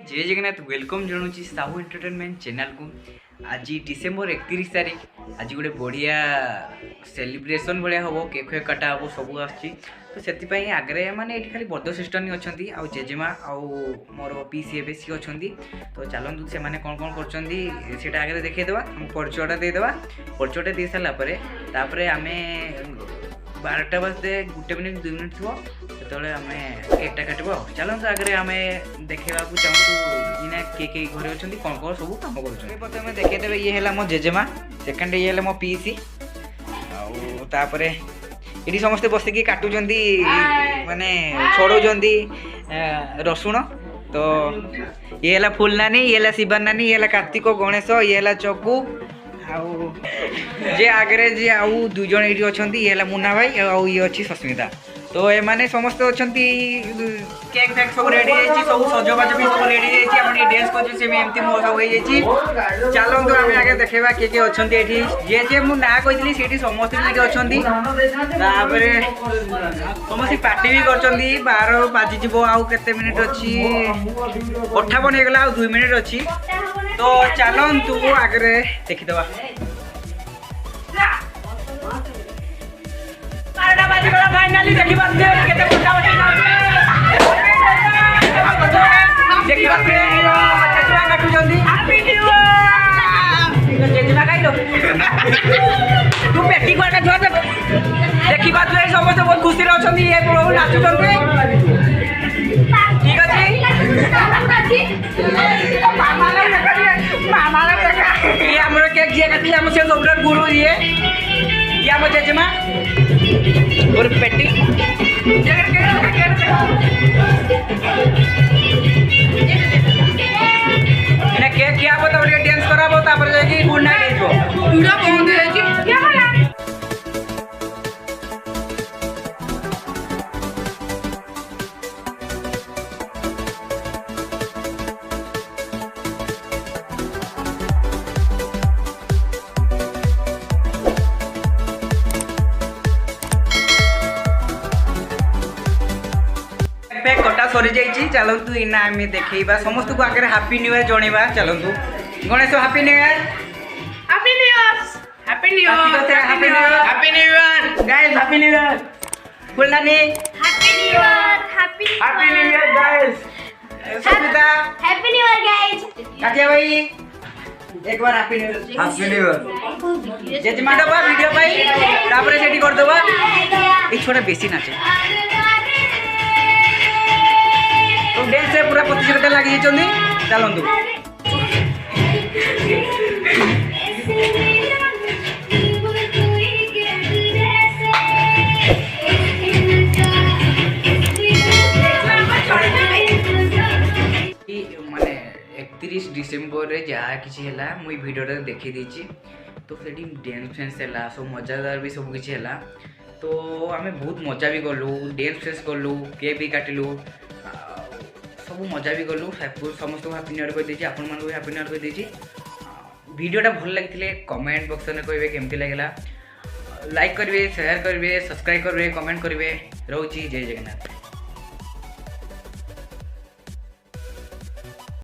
जय जगन्नाथ वेलकम जनाऊँ Sahu entertainment channel को। आज डिसेम्बर 31 तारीख आज गोटे बढ़िया सेलिब्रेशन भाया हम केक फेक कटा हम सब आगे आगे माने खाली बड़ सिस्टर ही अच्छा आउ जेजेमा आउ मोर पीसी एवं सी अच्छा तो चलतु से कौन कौन कर आगे देखीदेवा परिचयटा देदेवा परिचयटा दे सारापर आम 12टा बजते 1 मिनिट 2 मिनिट थो जो आम केकटा काटवा चलते आगे आम देखा चाहूँ किए घरे अच्छा कौन कौन सब कम कर देखीदे ये है मो जेजेमा सेकेंड ये मो पीसी आपर ये समस्ते बसिकी काटुंट माने छोड़ौंट रसुण तो ये है फुल नानी ये है शिवा नानी ये है कार्तिक गणेश ये है चकू आउ जे आगे जे आउ दुई जन ये अच्छा ये है मुन्ना भाई आउ ये अच्छी सस्मिता तो ये माने समस्त अच्छा केक फेक सब रेडी सब सजबाज भी सब रेडी जाइए डेन्स करमती मो सब हो चलतु आम आगे देखा किए अच्छा ये जे मुझे ना कही सी समस्त अच्छा समस्त पार्टी भी कर 12 बाजिज आउ के मिनिट अच्छी 58 होगला आ 2 मिनिट अच्छी तो चलतु आगे देखीदे फाइनाली देखा तू पेटी देखा समस्त बहुत खुशी अच्छा नाचुंट ठीक अच्छे ये आम केक जी काटी आम से सब गुरु ये आम जेजेमा और पेटी केक किया डांस कराबो गुड नाइट कटा सरी जाइए चलतु इना आम देखा समस्त को आगे हापी न्यू ईयर जनवा चलतु Ganesh happy new year happy new year happy new year happy new year guys happy new year फुलनानी happy new year happy new year guys Sumita happy new year guys काटिया भाई एक बार हैप्पी न्यू ईयर जेजेमा दबा video भाई तापर सेठी कर दबा ए छोटा बेसी नाचे तो डेंस से पूरा प्रतियोगिता लगी चलतु माने 31 डिसेम्बर रे जहाँ किसी है मुई वीडियोटा देखी देछि तो सेठी डांस फेंस है सब मजादार भी सब किसी है तो आम बहुत मजा भी कलु डांस फेंस कलु केक भी काटिलु सब मजा भी कलु समस्त हैप्पी न्यू ईयर कही आपण मानक भी हैप्पी न्यू ईयर कही वीडियोटा भल लगी कमेंट बॉक्स में कहे केमती लगे लाइक करेंगे शेयर करेंगे सब्सक्राइब करेंगे कमेंट करेंगे रोची जय जगन्नाथ।